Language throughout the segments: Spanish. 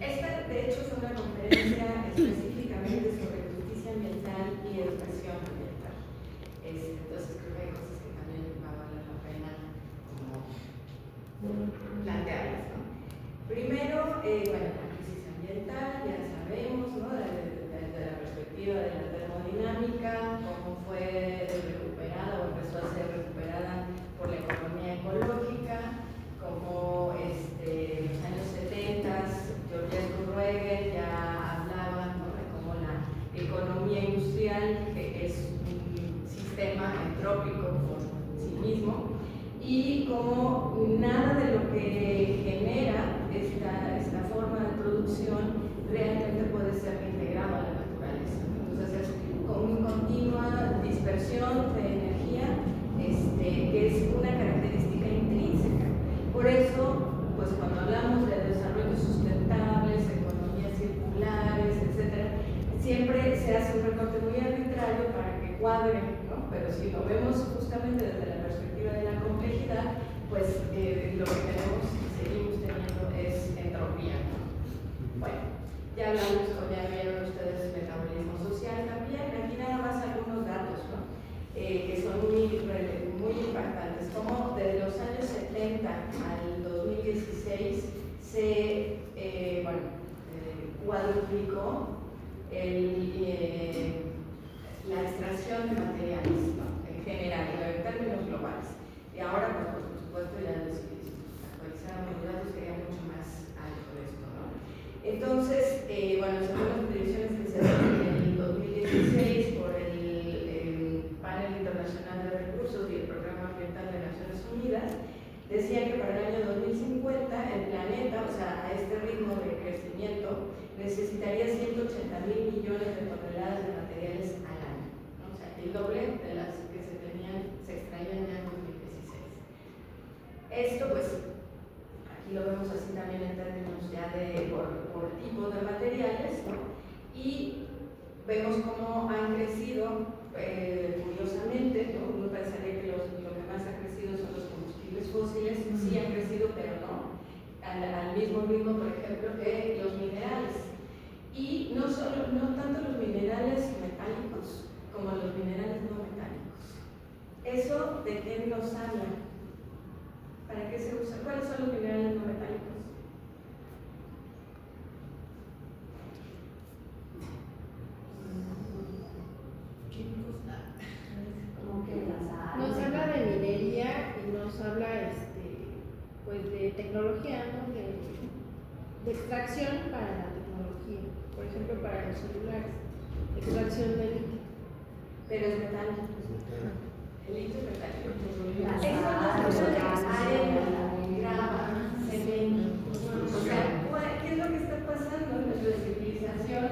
Esta, de hecho, fue una conferencia específicamente sobre justicia ambiental y educación ambiental. Entonces creo que hay cosas que también va a valer la pena como plantearlas, ¿no? Primero, bueno, la crisis ambiental, ya sabemos, ¿no? Desde la perspectiva de la termodinámica, cómo fue recuperada o empezó a ser recuperada por la economía ecológica, como en los años 70, Georges Rueger ya hablaba, ¿no? De cómo la economía industrial es un sistema entrópico por sí mismo, y como nada de lo que genera esta forma de producción realmente puede ser integrado a la naturaleza. Entonces es como una continua dispersión de energía, que es una característica intrínseca. Por eso, pues cuando hablamos de desarrollo sustentables, economías circulares, etc., siempre se hace un recorte muy arbitrario para que cuadre, ¿no? Pero si lo vemos justamente desde la perspectiva de la complejidad, pues lo que tenemos, seguimos teniendo, es entropía, ¿no? Bueno, ya hablamos, ya vieron ustedes metabolismo social también. Aquí nada más algunos datos, ¿no? Que son muy impactantes. Como desde los años 70 al 2016 se cuadruplicó la extracción de materiales, ¿no? En general, en términos globales. Y ahora, pues, por supuesto, ya si actualizáramos los datos sería mucho más alto esto, ¿no? Entonces, bueno, según las predicciones que se hacen en el 2016 por el Panel Internacional de Recursos y el Programa Ambiental de Naciones Unidas, decía que para el año 2050 el planeta, o sea, a este ritmo de crecimiento, necesitaría 180.000 millones de toneladas de materiales al año, ¿no? O sea, el doble de las que se extraían ya en 2016. Esto, pues, aquí lo vemos así también en términos ya por tipo de materiales, ¿no? Y vemos cómo han crecido, curiosamente, ¿no? Uno pensaría que lo que más ha crecido son los combustibles fósiles, sí han crecido, pero no al mismo ritmo, por ejemplo, que los minerales. Y no tanto los minerales metálicos como los minerales no metálicos. ¿Eso de qué nos habla? ¿Para qué se usa? ¿Cuáles son los minerales no metálicos? Como que nos habla de minería y nos habla pues de tecnología, ¿no? De extracción para la tecnología, por ejemplo para los celulares, extracción de litio. Pero es metálico. El litio es metálico. Eso es arena, grava, cemento. O sea, ¿qué es lo que está pasando en nuestra civilización?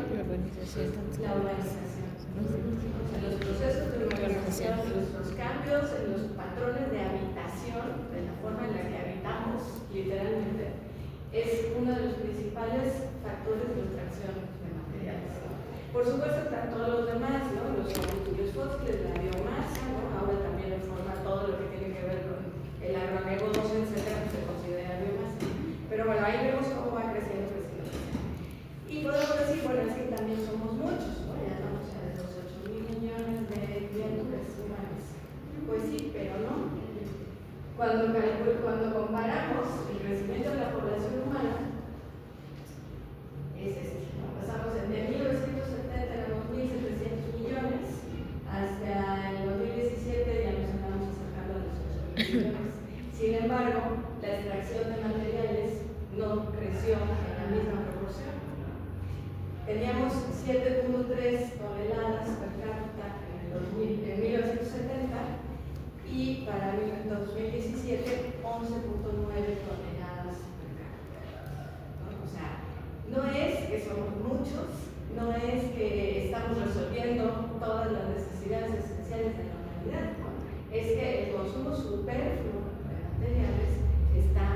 La urbanización. O sea, los procesos de urbanización, los cambios en los patrones de habitación, de la forma en la que habitamos, literalmente, es uno de los principales factores de extracción de materiales. Por supuesto están todos los demás, ¿no? Los combustibles fósiles, la biomasa, ¿no? Ahora también en forma todo lo que tiene que ver con el agronegocio, etcétera, se considera biomasa. Pero bueno, ahí vemos cómo va creciendo. Y podemos decir, bueno, es que también somos muchos, ¿no? Ya estamos a los 8.000 millones de criaturas humanas. Pues sí, pero no. Cuando comparamos el crecimiento de la población humana, es este, ¿no? Pasamos de 1970 éramos 1.700 millones, hasta el 2017 ya nos andamos acercando a los 8.000 millones. Sin embargo, la extracción de materiales no creció en la misma proporción. Teníamos 7.3 toneladas per cápita en 1970 y para el 2017 11.9 toneladas per cápita, ¿no? O sea, no es que somos muchos, no es que estamos resolviendo todas las necesidades esenciales de la humanidad, ¿no? Es que el consumo superfluo de materiales está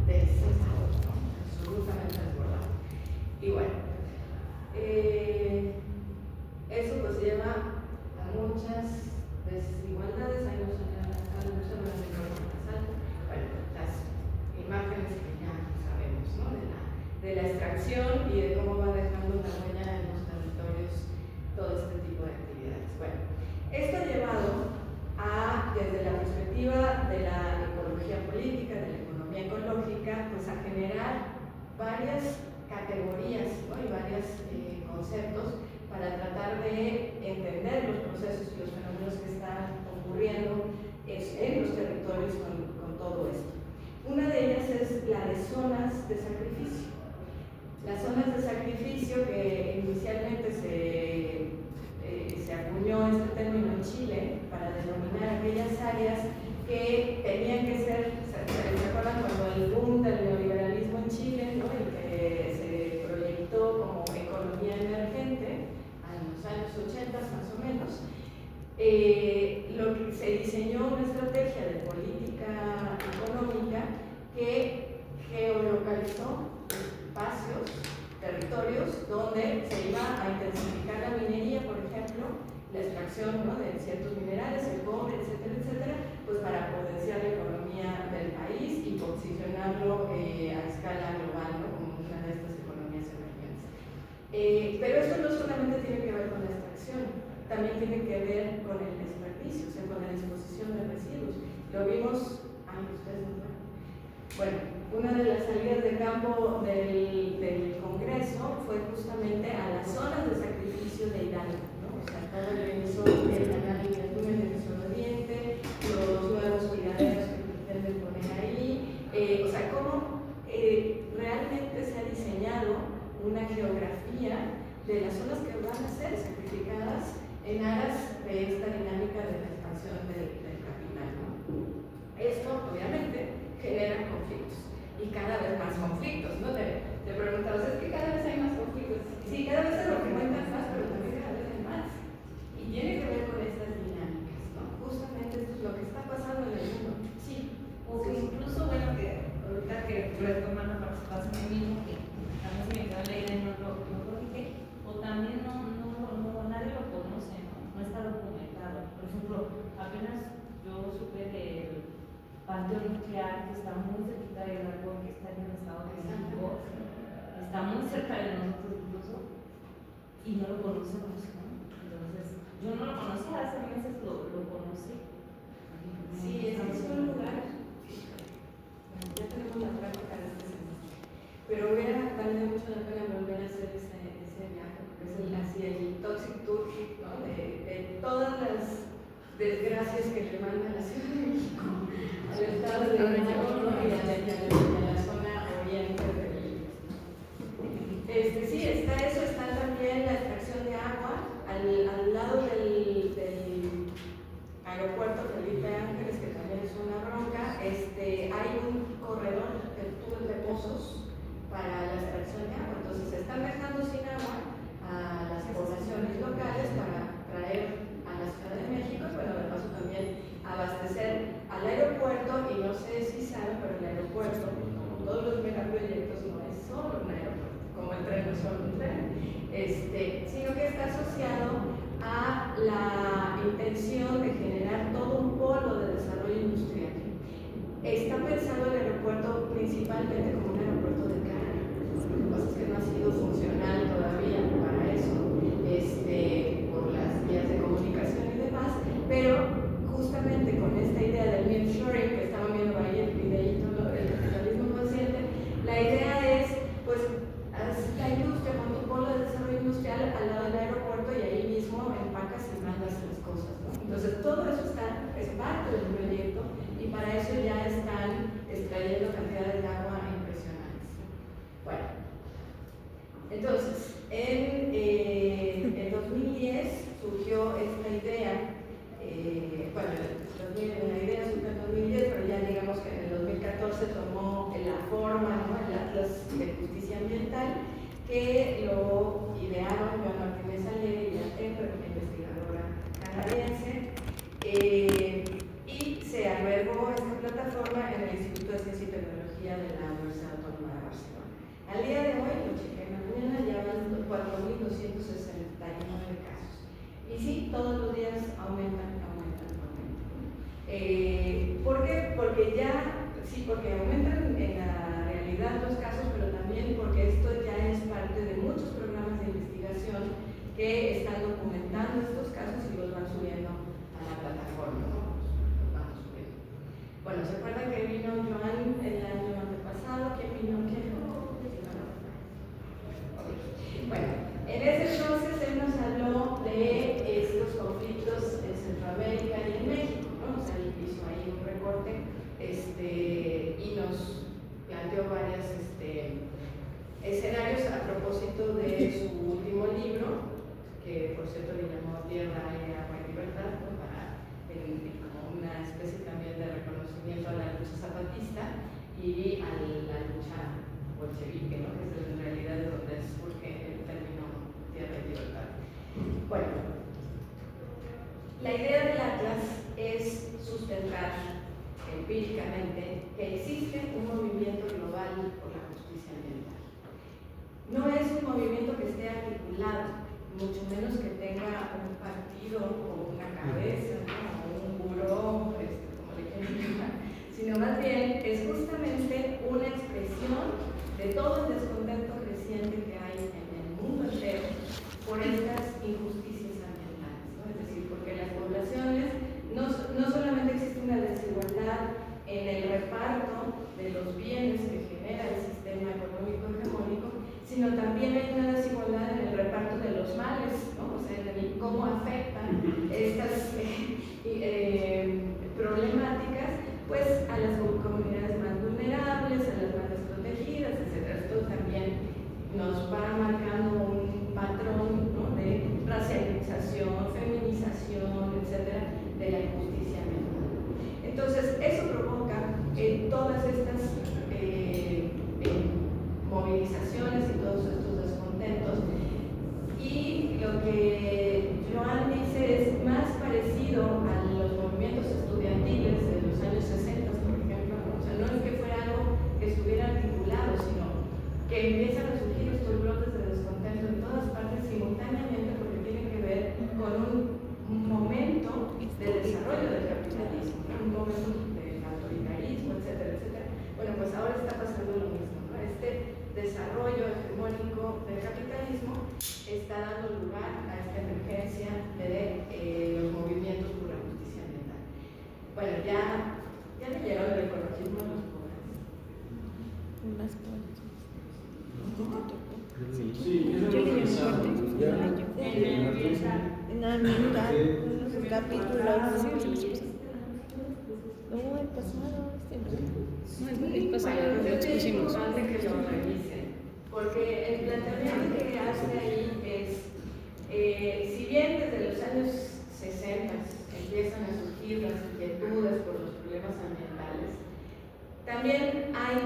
desbordado, ¿no? Absolutamente desbordado. Y bueno, eso pues lleva a muchas desigualdades. Ahí nos hablan de más alto. Bueno, las imágenes que ya sabemos, ¿no? De la extracción extracción y de cómo va dejando una huella en los territorios todo este tipo de actividades. Bueno, esto ha llevado a, desde la perspectiva de la ecología política, de la economía ecológica, pues a generar varias categorías, ¿no? Y varios conceptos para tratar de entender los procesos y los fenómenos que están ocurriendo en los territorios con todo esto. Una de ellas es la de zonas de sacrificio. Las zonas de sacrificio, que inicialmente se acuñó este término en Chile para denominar aquellas áreas que tenían que ser, ¿se acuerdan cuando el boom del neoliberalismo en Chile, ¿no? Y que se proyectó como economía emergente a los años 80 más o menos? Lo que se diseñó una estrategia de política económica que geolocalizó espacios, territorios donde se iba a intensificar la minería, por ejemplo, la extracción, ¿no?, de ciertos minerales, el cobre, etcétera, etcétera, pues para potenciar la economía del país y posicionarlo a escala global, ¿no?, como una de estas economías emergentes. Pero esto no solamente tiene que ver con la extracción, también tiene que ver con el desperdicio, o sea, con la disposición de residuos. Lo vimos, ustedes no ven. Bueno, una de las salidas de campo del Congreso fue justamente a las zonas de sacrificio de Hidalgo, ¿no? O sea, todo el inicio del canal de Túnez de Sol Oriente, los nuevos tiraderos que pretenden poner ahí, o sea, cómo realmente se ha diseñado una geografía de las zonas que van a ser sacrificadas en aras de esta dinámica de la expansión del capital, ¿no? Esto, obviamente, genera conflictos, y cada vez más conflictos, ¿no? Te preguntabas, es que cada vez hay más conflictos. Sí, cada vez se documentan más, pero también cada vez hay más. Y tiene que ver con estas dinámicas, ¿no? Justamente esto es lo que está pasando en el mundo. Sí. O que incluso, bueno, que ahorita que retoman la participación en mismo, que también se me quedó la idea y no lo dije, o también nadie lo conoce, no está documentado. Por ejemplo, apenas yo supe del panteón nuclear que está muy cerquita de Hidalgo, que está en el estado de México, está muy cerca de nosotros incluso, y no lo conocemos, ¿no? Entonces, yo no lo conocía, hace meses lo conocí. Sí, ese es un lugar. Bueno, ya tenemos la práctica de este semestre, pero hubiera valido mucho la pena volver a hacer ese viaje, porque es así el Toxic Tour, ¿no? De todas las desgracias que le manda la Ciudad de México al estado de Hidalgo, ¿no? Y a la zona oriente del sí, está eso, está también la extracción de agua al lado del aeropuerto Felipe Ángeles, que también es una bronca. Hay un corredor de túnel de pozos para la extracción de agua, entonces se están dejando sin agua a las poblaciones locales para traer a la Ciudad de México, y bueno, de paso también abastecer al aeropuerto. Y no sé si saben, pero el aeropuerto, como todos los megaproyectos, no es solo un aeropuerto, como el tren no es solo un tren, sino que está asociado a la intención de generar todo un polo de desarrollo industrial. Está pensado el aeropuerto principalmente como un aeropuerto de carga. Lo que pasa es que no ha sido funcional todavía para eso, por las vías de comunicación y demás, pero justamente con esta idea del nearshoring, que estaban viendo ahí el videíto del capitalismo consciente, la idea es, pues, haz la industria con tu polo de desarrollo industrial al lado del aeropuerto, y ahí mismo empacas y mandas las cosas, ¿no? Entonces todo eso es parte del proyecto, y para eso ya están extrayendo cantidades de agua impresionantes. Bueno, entonces en 2010 surgió esta idea. La idea surgió en 2010, pero ya digamos que en el 2014 tomó la forma, ¿no?, el Atlas de Justicia Ambiental, que lo idearon Joan Martínez Alier y la investigadora canadiense, y se albergó esta plataforma en el Instituto de Ciencia y Tecnología de la Universidad Autónoma de Barcelona. Al día de hoy, lo chequé en la mañana, ya van 4.269 casos. Y sí, todos los días aumentan. ¿Por qué? Porque aumentan en la realidad los casos, pero también porque esto ya escenarios a propósito de su último libro, que por cierto le llamó Tierra, Aire, Agua y Libertad, ¿no? Como una especie también de reconocimiento a la lucha zapatista y a la lucha bolchevique, ¿no? Que es en realidad de donde surge el término Tierra y Libertad. Bueno, la idea del Atlas es sustentar empíricamente que existe un movimiento global por la justicia ambiental. No es un movimiento que esté articulado, mucho menos que tenga un partido o una cabeza, ¿no? O un buró, como le quieran llamar, sino más bien es justamente una expresión de todo el descontento creciente que hay en el mundo entero por estas injusticias ambientales, ¿no? Es decir, porque las poblaciones no solamente existe una desigualdad en el reparto de los bienes que genera el sistema económico hegemónico, sino también hay una desigualdad en el reparto de los males, ¿no? O sea, en cómo afectan estas problemáticas pues, a las comunidades más vulnerables, a las más desprotegidas, etc. Esto también nos va marcando un patrón, ¿no? De racialización, feminización, etcétera, de la injusticia ambiental. Entonces, eso provoca todas estas movilizaciones y todos estos descontentos. Y lo que Joan dice es más parecido a los movimientos estudiantiles de los años 60, por ejemplo. O sea, no es que fuera algo que estuviera articulado, sino que empiezan a surgir estos brotes de descontento en todas partes simultáneamente porque tienen que ver con un momento de desarrollo del capitalismo, ¿no? Un momento del autoritarismo, etcétera, etcétera. Bueno, pues ahora está pasando lo mismo, ¿no? Este desarrollo hegemónico del capitalismo está dando lugar a esta emergencia de los movimientos por la justicia ambiental. Bueno, ya leyeron el ecologismo de los pobres. Sí, eso es lo que pensaba. En la mitad, en los capítulos. No, el pasado. El pasado lo discutimos. Es importante que lo revisen, porque el planteamiento que hace ahí es, si bien desde los años 60 empiezan a surgir las inquietudes por los problemas ambientales, también hay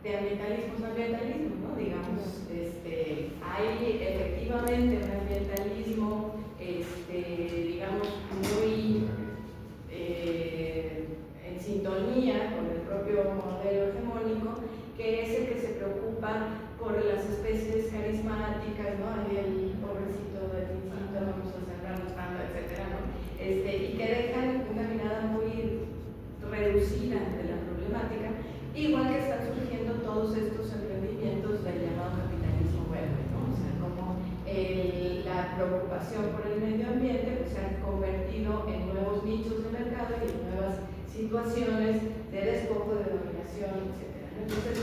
de ambientalismos a ambientalismo, ¿no? Digamos, hay efectivamente un ambientalismo, digamos, muy en sintonía con el propio modelo hegemónico, que es el que se preocupa por las especies carismáticas, ¿no? El pobrecito del instinto, vamos a sacarnos tanto, etcétera, ¿no? Y que dejan una mirada muy reducida de la problemática, igual que están surgiendo todos estos emprendimientos del llamado capitalismo verde, ¿no? O sea, como la preocupación por el medio ambiente pues, se ha convertido en nuevos nichos de mercado y en nuevas situaciones de despojo, de dominación, etc. Entonces,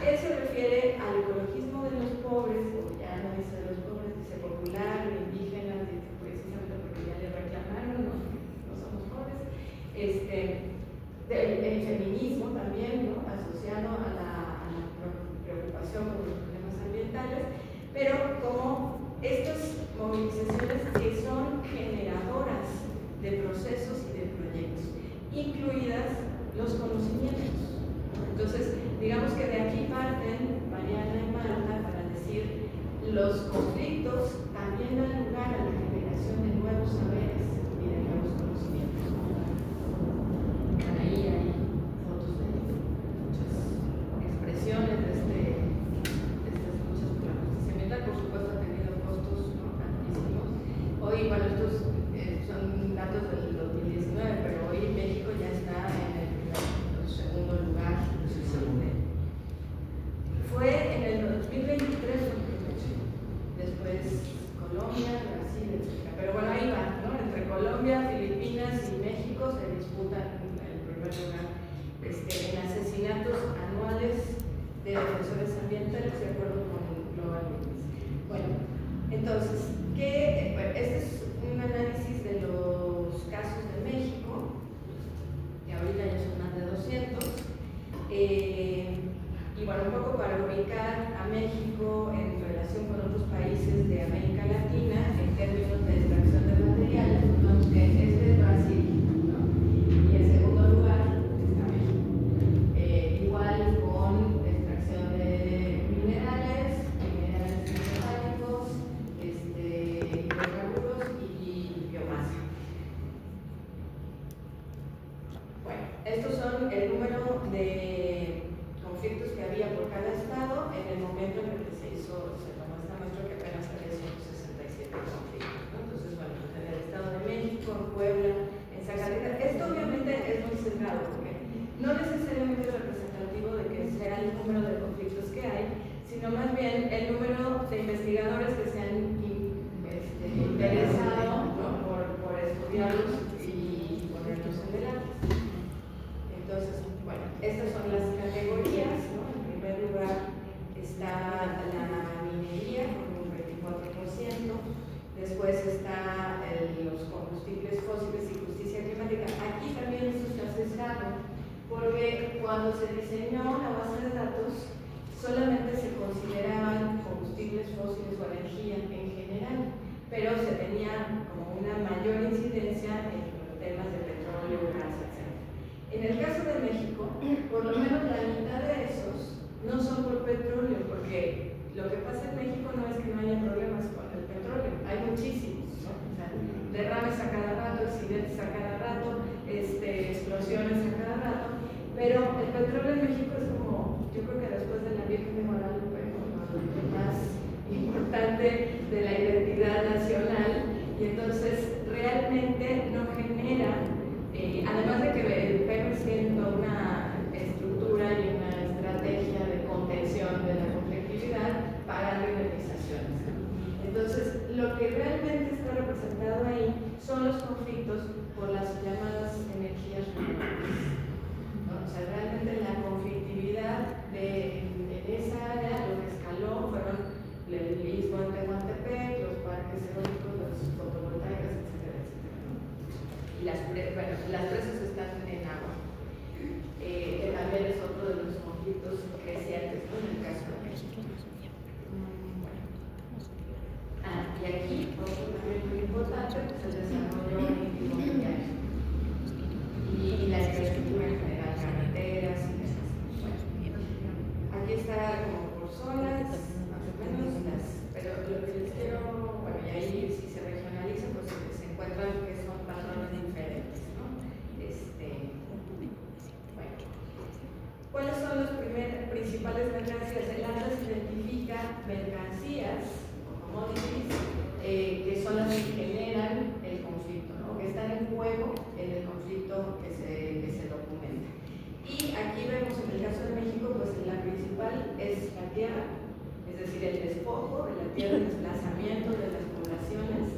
él se refiere al ecologismo de los pobres, o ya no dice de los pobres, dice popular, indígenas, precisamente porque ya le reclamaron, no somos pobres, el feminismo también, ¿no? Asociado a la preocupación por los problemas ambientales, pero como estas movilizaciones que son generadoras de procesos y de proyectos, incluidas los conocimientos. Entonces, digamos que de aquí parten Mariana y Marta para decir los conflictos también dan lugar a la generación de nuevos saberes y de nuevos conocimientos. Ahí hay fotos de muchas expresiones de estas luchas por la justicia ambiental. Por supuesto ha tenido costos, ¿no? Altísimos. Hoy, bueno, estos son datos del 2019, pero hoy México ya está en el segundo lugar. Fue en el 2023, después Colombia, Brasil, etc. Pero bueno, ahí va, ¿no? Entre Colombia, Filipinas y México se disputan el primer lugar en asesinatos anuales de defensores ambientales de acuerdo con Global Witness. Bueno, entonces, este es un análisis de los casos de México, que ahorita ya son más de 200. Y bueno, un poco para ubicar a México el número de investigadores que se han interesado, ¿no? por estudiarlos y ponerlos en el atlas. Entonces, bueno, estas son las categorías, ¿no? En primer lugar está la minería con un 24%, después está los combustibles fósiles y justicia climática. Aquí también esto está sesgado, porque cuando se diseñó la base de datos solamente se consideraban combustibles fósiles o energía en general, pero se tenía como una mayor incidencia en los temas de petróleo, gas, etc. En el caso de México, por lo menos la mitad de esos no son por petróleo, porque lo que pasa en México no es que no haya problemas con el petróleo, hay muchísimos, ¿no? O sea, derrames a cada rato, accidentes a cada rato, explosiones a cada rato, pero el petróleo en México es como, yo creo que después de la Virgen de Guadalupe, lo más importante de la identidad nacional, y entonces realmente no genera, además de que Pemex tiene toda una estructura y una estrategia de contención de la conflictividad pagando indemnizaciones. Entonces, lo que realmente está representado ahí son los conflictos por las llamadas energías renovables, ¿no? O sea, realmente la conflictividad en esa área, lo que escaló fueron el istmo de Tehuantepec, los parques eólicos, las fotovoltaicas, etcétera, etcétera, ¿no? Y las presas están en agua, que también es otro de los conflictos crecientes, ¿no? En el caso de México. Y aquí, otro también muy importante, pues el desarrollo inmobiliario y la infraestructura en general, carreteras y demás. Bueno, aquí está como por zonas, más o menos, pero lo que les quiero, bueno, y ahí si se regionaliza, pues se encuentran que son patrones diferentes, ¿no? Bueno, ¿cuáles son las principales mercancías? El atlas identifica mercancías que son las que generan el conflicto, ¿no? Que están en juego en el conflicto que se documenta. Y aquí vemos en el caso de México, pues la principal es la tierra, es decir, el despojo de la tierra, el desplazamiento de las poblaciones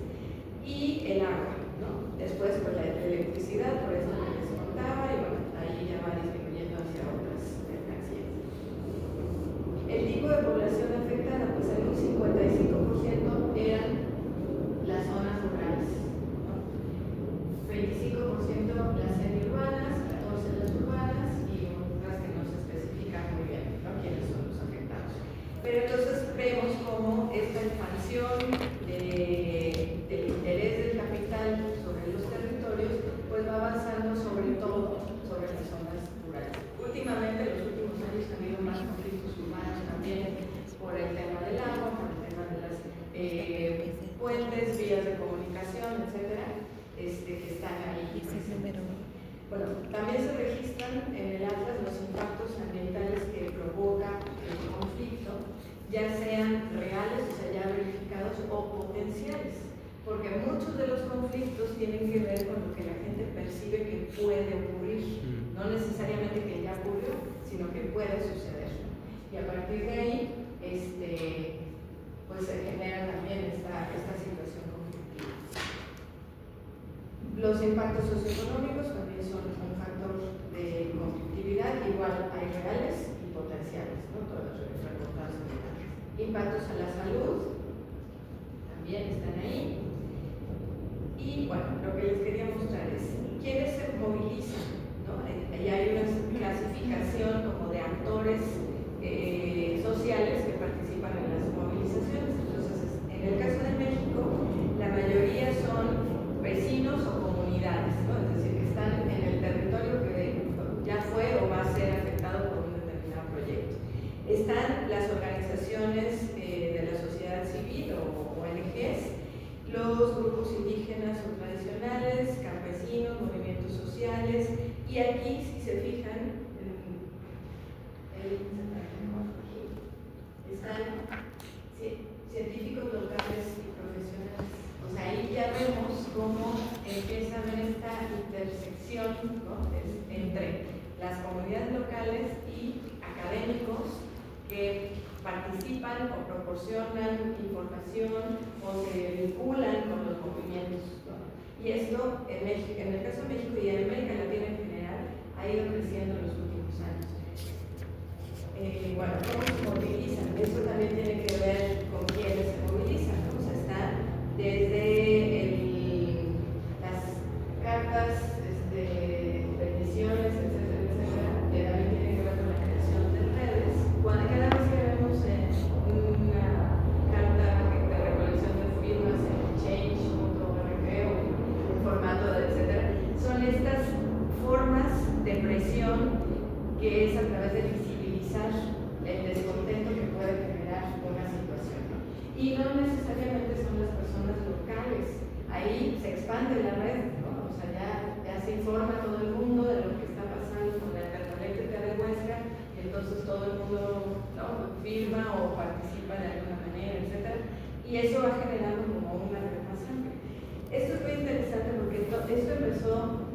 y el agua, ¿no? Después, pues la electricidad, por eso que les contaba, y bueno, ahí ya va disminuyendo hacia otras mercancías. El tipo de población afectada, pues hay un 55% eran las zonas rurales, ¿no? 25% las semiurbanas, 14% las urbanas y otras que no se especifican muy bien, ¿no? Quiénes son los afectados. Pero entonces vemos cómo esta expansión del interés del capital sobre los territorios pues va avanzando sobre todo sobre las zonas rurales. Últimamente, en los últimos años ha habido más conflictos urbanos también por el tema del agua, por el tema de las puentes, vías de comunicación, etcétera, que están ahí. Bueno, también se registran en el atlas los impactos ambientales que provoca el conflicto, ya sean reales, o sea, ya verificados, o potenciales, porque muchos de los conflictos tienen que ver con lo que la gente percibe que puede ocurrir, no necesariamente que ya ocurrió, sino que puede suceder. Y a partir de ahí, pues se genera también esta situación conflictiva. Los impactos socioeconómicos también son un factor de conflictividad, igual hay reales y potenciales, ¿no? Todos los reportados ambientales. Impactos a la salud también están ahí. Y bueno, lo que les quería mostrar es quiénes se movilizan, ¿no? Y hay una clasificación como de actores sociales que participan en las movilizaciones. Entonces, en el caso de México, la mayoría son vecinos o comunidades, ¿no? Es decir, que están en el territorio que ya fue o va a ser afectado por un determinado proyecto. Están las organizaciones de la sociedad civil o ONGs, los grupos indígenas o tradicionales, campesinos, movimientos sociales, y aquí, si se fijan, están científicos locales y profesionales. O sea, ahí ya vemos cómo empieza a haber esta intersección, ¿no? Entre las comunidades locales y académicos que participan o proporcionan información o se vinculan con los movimientos, ¿no? Y esto en México, en el caso de México y en América Latina en general, ha ido creciendo en los últimos años. Bueno, ¿cómo se movilizan? Eso también tiene que ver con quiénes se movilizan, ¿no? O sea, está desde las cartas, peticiones, etcétera, etcétera, que también tienen que ver con la creación de redes. Cada vez que vemos una carta de recolección de firmas en change.org o en formato de etcétera, son estas formas de presión que es a través de visibilizar el descontento que puede generar una situación, ¿no? Y no necesariamente son las personas locales, ahí se expande la red, ¿no? O sea, ya se informa todo el mundo de lo que está pasando con la termoeléctrica de Huesca, y entonces todo el mundo, ¿no?, firma o participa de alguna manera, etcétera, y eso va generando como una red más amplia. Esto es muy interesante porque esto empezó,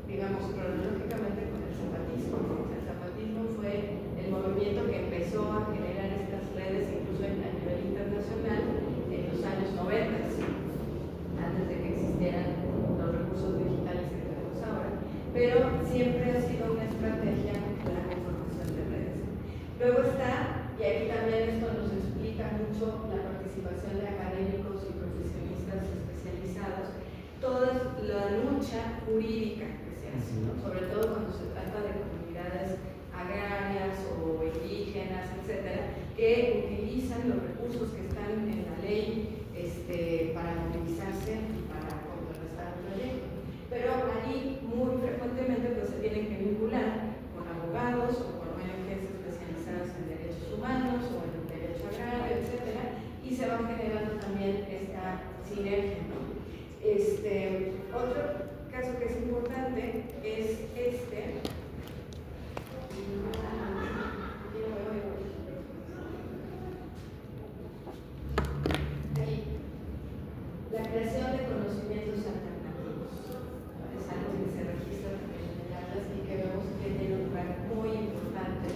digamos, cronológicamente con el zapatismo. El zapatismo fue el movimiento que empezó a generar estas redes, incluso a nivel internacional, en los años 90, antes de que existieran los recursos digitales que tenemos ahora. Pero siempre ha sido una estrategia la conformación de redes. Luego está, y aquí también esto nos explica mucho la participación de académicos y profesionistas especializados, toda la lucha jurídica que se hace, ¿no? Sobre todo cuando se trata de comunidades agrarias o indígenas, etcétera, que utilizan los recursos que están en la ley para movilizarse y para contrarrestar el proyecto. Pero ahí muy frecuentemente pues, se tienen que vincular con abogados o con ONGs especializadas en derechos humanos o en derecho agrario, etcétera, y se va generando también esta sinergia, ¿no? Otro caso que es importante es la creación de conocimientos alternativos. Es algo que se registra también en el Atlas y que vemos que tiene un lugar muy importante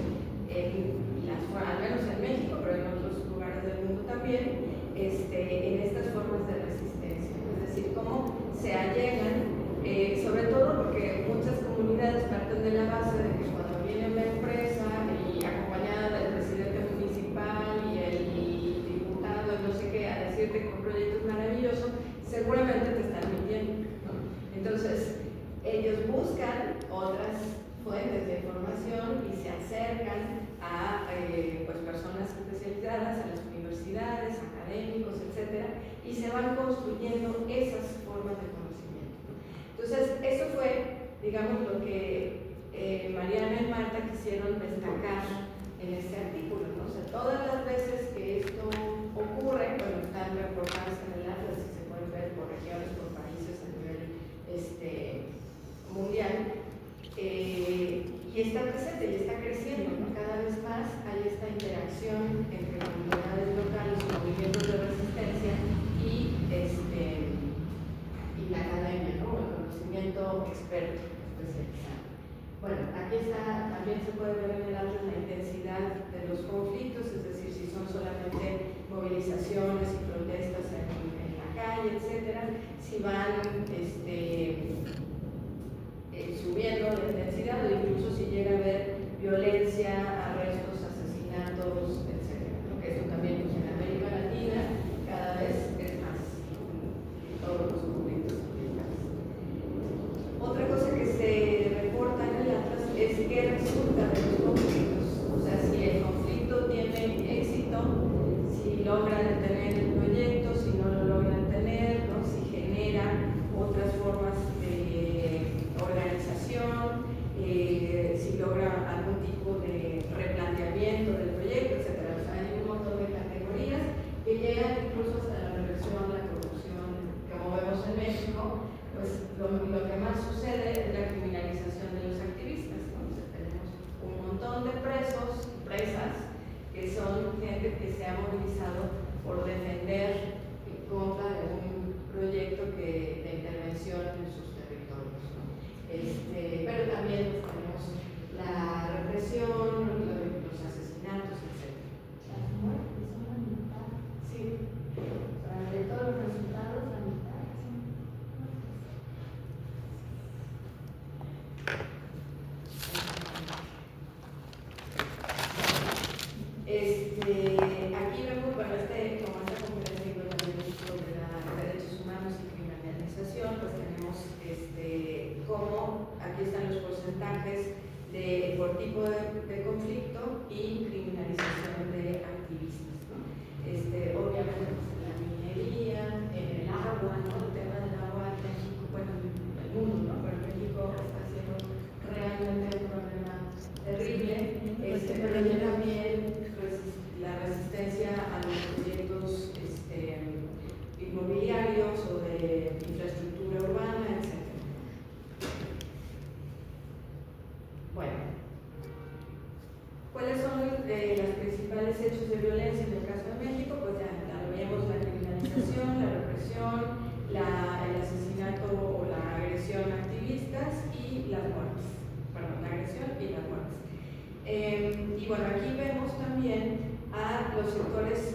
al menos en México, pero en otros lugares del mundo también, en estas formas de resistencia. Es decir, cómo se allegan, sobre todo porque muchas comunidades parten de la base de que cuando viene una empresa y acompañada del presidente municipal y el diputado y no sé qué a decirte que un proyecto es maravilloso, seguramente te están mintiendo, ¿no? Entonces, ellos buscan otras fuentes de información y se acercan a pues personas especializadas, a las universidades, académicos, etcétera, y se van construyendo esas formas de conocimiento. Entonces, eso fue, digamos, lo que Mariana y Marta quisieron destacar en este artículo, ¿no? O sea, todas las veces que esto ocurre, bueno, están reportadas en el Atlas, si se pueden ver por regiones, por países a nivel mundial, y está presente y está creciendo, ¿no? Cada vez más hay esta interacción entre comunidades locales, movimientos de resistencia y la academia, ¿no? El conocimiento experto especializado. Bueno, aquí está, también se puede ver en el Atlas la intensidad de los conflictos, es decir, si son solamente movilizaciones y protestas en la calle, etcétera, si van subiendo la intensidad o incluso si llega a haber violencia, arrestos, asesinatos, etcétera, ¿no? Que esto también en América Latina cada vez es más en todos los conflictos ambientales. Otra cosa que se reporta en el Atlas es qué resulta de los conflictos, o sea, si el conflicto tiene éxito, si logra detener el proyecto, si no lo logra detener, ¿no? Si genera otras formas de organización, si logra algún tipo de replanteamiento del proyecto, etc. O sea, hay un montón de categorías que llegan incluso hasta la represión, la corrupción. Como vemos en México, pues lo que más sucede es la criminalización de los activistas, ¿no? O sea, tenemos un montón de presos y presas que son gente que se ha movilizado por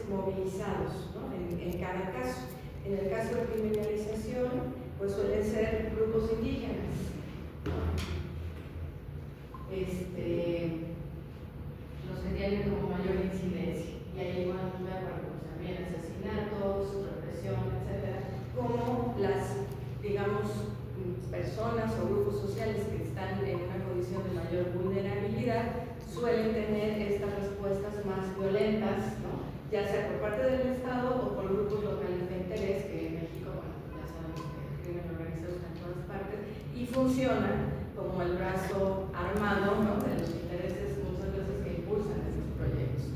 movilizados, ¿no? en cada caso. En el caso de criminalización, pues suelen ser grupos indígenas, los que tienen como mayor incidencia. Y ahí van a ver, bueno, pues también asesinatos, represión, etcétera, como las, digamos, personas o grupos sociales que están en una condición de mayor vulnerabilidad suelen tener estas respuestas más violentas, ¿no? Ya sea por parte del Estado o por grupos locales de interés, que en México, bueno, ya sabemos que el crimen organizado está en todas partes, y funcionan como el brazo armado, ¿no? De los intereses muchas veces que impulsan esos proyectos.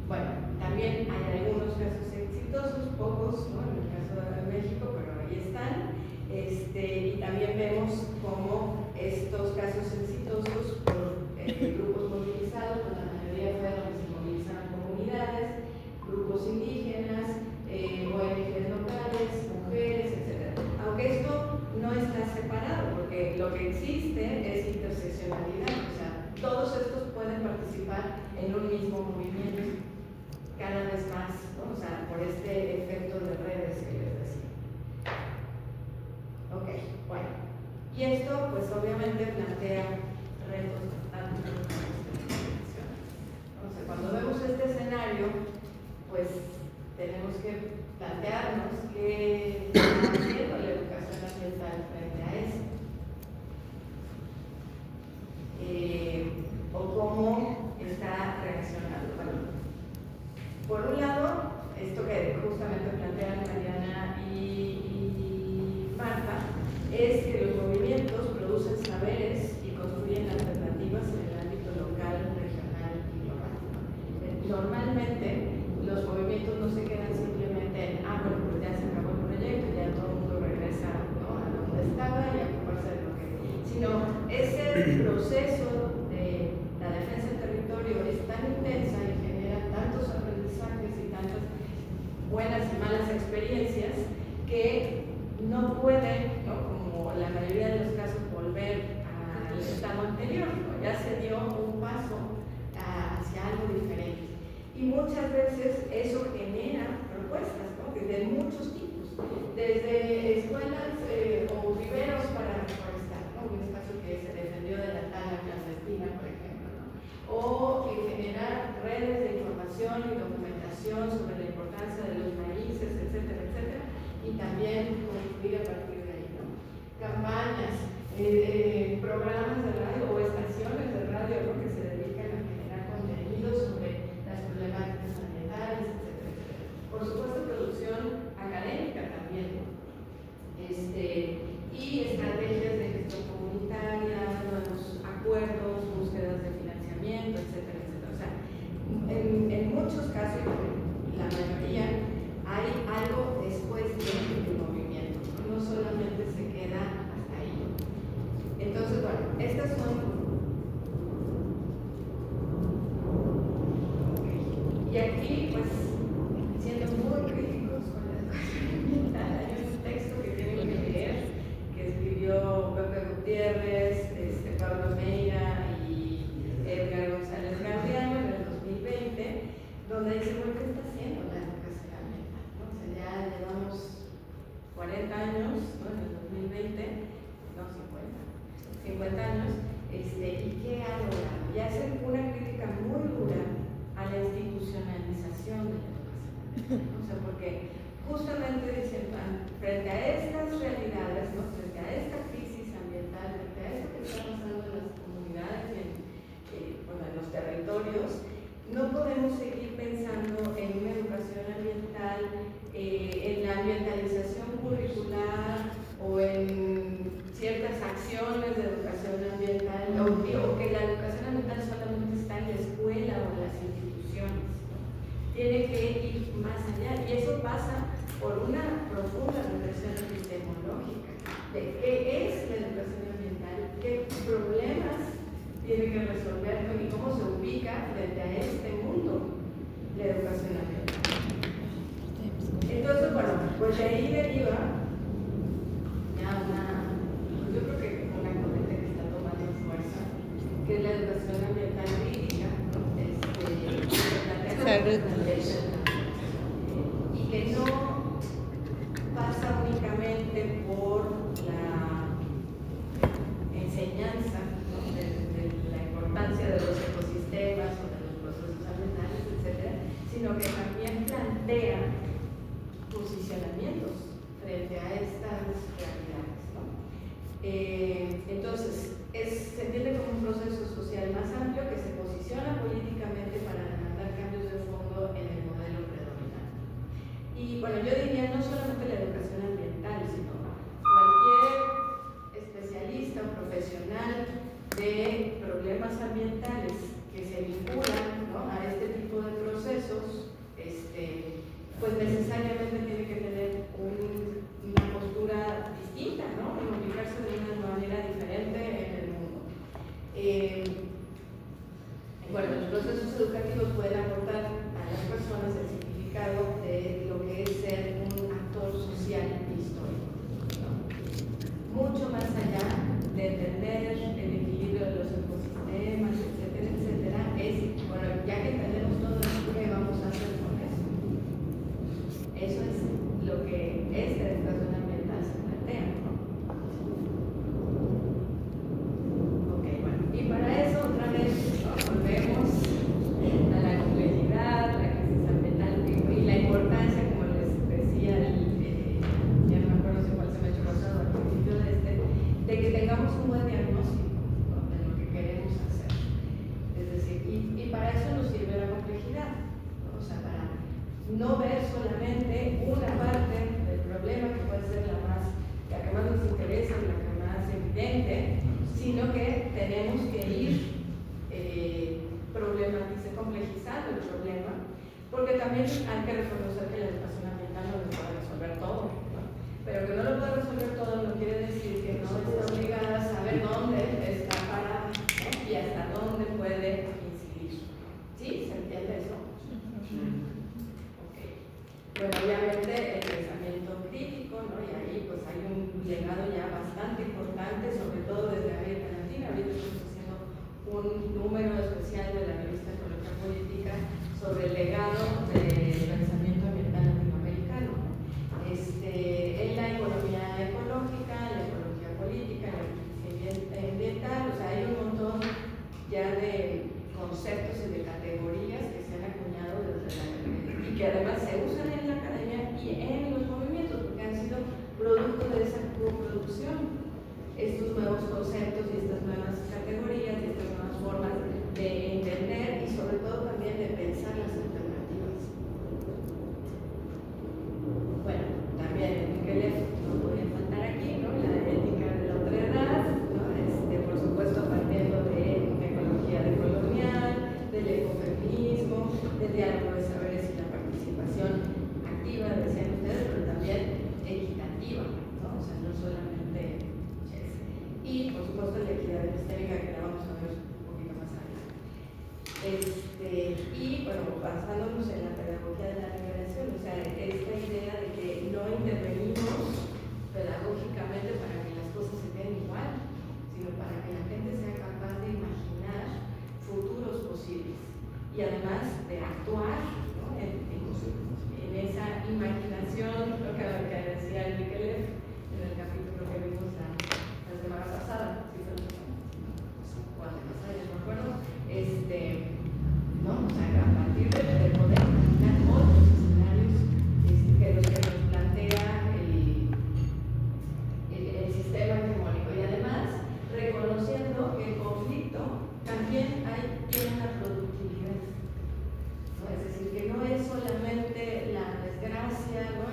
Bueno, también hay algunos casos exitosos, pocos, ¿no? En el caso de México, pero ahí están. Y también vemos cómo estos casos exitosos por grupos movilizados, pues la mayoría fue donde se movilizaron comunidades, grupos indígenas, ONGs locales, mujeres, etc. Aunque esto no está separado, porque lo que existe es interseccionalidad, o sea, todos estos pueden participar en un mismo movimiento cada vez más, ¿no? O sea, por este efecto de redes que les decía. Ok, bueno. Y esto, pues obviamente plantea retos bastante importantes. O sea, cuando vemos este escenario, pues tenemos que plantearnos qué está haciendo la educación ambiental frente a esto. O cómo está reaccionando. Bueno, por un lado, esto que justamente plantean Mariana y Marta, es que los movimientos producen saberes y construyen alternativas en el ámbito local, regional y global. Normalmente, los movimientos no se quedan simplemente en, bueno, pues ya se acabó el proyecto, ya todo el mundo regresa, ¿no? A donde estaba y a ocuparse de lo que... Sino ese proceso de la defensa del territorio es tan intensa y genera tantos aprendizajes y tantas buenas y malas experiencias que no pueden, ¿no? Como la mayoría de los casos, volver al estado anterior, ¿no? Ya se dio un paso hacia algo diferente. Y muchas veces eso genera propuestas, ¿no? De muchos tipos, desde escuelas o viveros para reforestar, ¿no? Un espacio que se defendió de la tala clandestina, por ejemplo, ¿no? O generar redes de información y documentación sobre la importancia de los maíces, etcétera, etcétera, y también construir a partir de ahí, ¿no? Campañas, programas de radio o estaciones de radio, ¿no? Que se dedican a generar contenidos sobre las problemáticas ambientales, etcétera, etcétera. Por supuesto, producción académica también, ¿no? Y estrategias de gestión comunitaria, nuevos acuerdos, búsquedas de financiamiento, etcétera, etcétera. O sea, en muchos casos, la mayoría, hay algo después del movimiento, no solamente se queda hasta ahí. Entonces, bueno, estas son... Okay. Y aquí, pues, siendo muy críticos con la educación ambiental, hay un texto que tienen que leer, que escribió Pepe Gutiérrez, Pablo Meira y Edgar González Gardiano en el 2020, donde dice, bueno, ¿qué está haciendo la educación ambiental? ¿No? O sea, ya llevamos 40 años, ¿no? En el 2020, no 50 años, ¿y qué ha logrado? Y hacen una crítica muy dura a la institucionalización de la educación ambiental, ¿no? O sea, porque justamente dicen, frente a estas realidades, ¿no? Frente a esta crisis ambiental, frente a esto que está pasando en las comunidades y en los territorios, no podemos seguir pensando en una educación ambiental, en la ambientalización curricular o en ciertas acciones de educación ambiental, o que la educación ambiental solamente está en la escuela o en las instituciones, ¿no? Tiene que ir más allá, y eso pasa por una profunda reflexión epistemológica de qué es la educación ambiental, qué problemas tiene que resolver y cómo se ubica frente a este mundo la educación ambiental. Entonces, bueno, pues de ahí deriva ya pues yo creo que una corriente que está tomando fuerza, que es la educación ambiental crítica, ¿no? Que plantea Salud. Y que no pasa únicamente por la enseñanza, ¿no? de la importancia de los ecosistemas o de los procesos ambientales, etcétera, sino que también plantea posicionamientos frente a estas realidades, ¿no? Entonces, se entiende como un proceso social más amplio que se posiciona políticamente para demandar cambios de fondo en el modelo predominante. Y bueno, yo diría no solamente la educación ambiental, sino cualquier especialista o profesional de problemas ambientales que se vinculan, ¿no? a este tipo de procesos, pues necesariamente tiene que tener una postura distinta, ¿no? Y ubicarse de una manera diferente en el mundo. Bueno, los procesos educativos pueden aportar a las personas el significado de lo que es ser un actor social histórico, ¿no? Mucho más allá de entender el equilibrio de los ecosistemas, etcétera, etcétera, es, bueno, ya que entendemos todo esto, ¿qué vamos a hacer con eso? Eso es lo que esta educación ambiental se plantea, ¿no? Ok, bueno, y para eso otra vez volvemos a la complejidad, la crisis ambiental y la importancia, como les decía, ya no me acuerdo si cuál se me ha hecho pasado al principio de que tengamos un buen diagnóstico, ¿no? de lo que queremos hacer. Es decir, y para eso nos sirve la complejidad, ¿no? O sea, para no ver solamente una parte del problema que puede ser la que más nos interesa, la que más evidente, sino que tenemos que ir complejizando el problema, porque también hay que reconocer que la educación ambiental no lo puede resolver todo, ¿no? Pero que no lo puede resolver todo no quiere decir que no está obligada a saber dónde está parada, ¿no? Y hasta dónde puede incidir. ¿Sí? ¿Se entiende eso? Bueno, obviamente el pensamiento crítico, ¿no? Y ahí pues hay un legado ya bastante importante, sobre todo desde América Latina. Ahorita estamos haciendo un número especial de la revista Ecología Política sobre el legado del pensamiento ambiental latinoamericano. En la economía ecológica, la ecología política, la ecología ambiental, o sea, hay un montón ya de conceptos y de categorías que se han acuñado desde la y que además se usan en la academia y en los movimientos, porque han sido producto de esa coproducción. Estos nuevos conceptos y estas nuevas categorías y estas nuevas formas de entender y sobre todo también de pensar las alternativas. Bueno, también Miquelet no podía faltar aquí, ¿no? La ética de la otra edad, ¿no? Por supuesto partiendo de ecología decolonial, del ecofeminismo, del diálogo de saberes y la participación activa, decían ustedes, pero también equitativa, ¿no? O sea, no solamente y por supuesto la equidad epistémica, que la vamos a ver un poquito más adelante. Y bueno, basándonos en la pedagogía de la liberación, o sea, esta idea de que no intervenimos pedagógicamente para que las cosas se queden igual, sino para que la gente sea capaz de imaginar futuros posibles y además de actuar, ¿no? en esa imaginación, lo que decía Miquelet en el capítulo que vimos la semana pasada, ¿sí fue la semana pasada? Ya no me acuerdo. ¿No? O sea, a partir de poder imaginar otros escenarios que los que nos plantea el sistema hegemónico y además reconociendo que el conflicto también tiene una productividad, ¿no? Es decir, que no es solamente la desgracia, ¿no?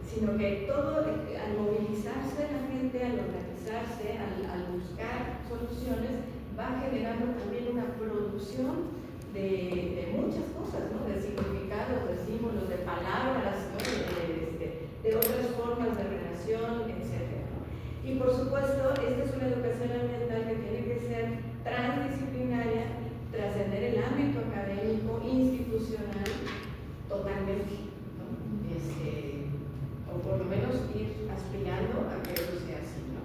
Sino que todo, al movilizarse la gente, al organizarse, al buscar soluciones, va generando también una producción de muchas cosas, ¿no? De significados, de símbolos, de palabras, ¿no? de otras formas de relación, etc. Y por supuesto, esta es una educación ambiental que tiene que ser transdisciplinaria, trascender el ámbito académico, institucional, totalmente, ¿no? O por lo menos ir aspirando a que eso sea así, ¿no?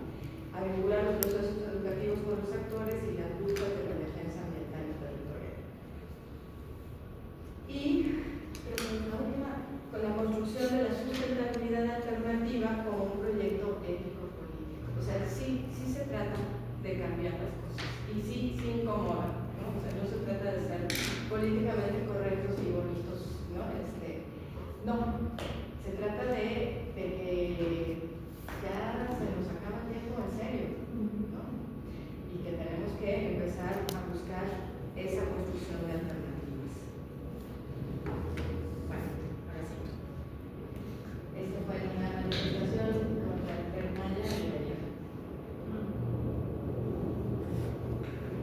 A vincular los procesos educativos con los actores y las búsquedas de la defensa ambiental y territorial. Y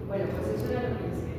Bueno, pues eso era lo que les quería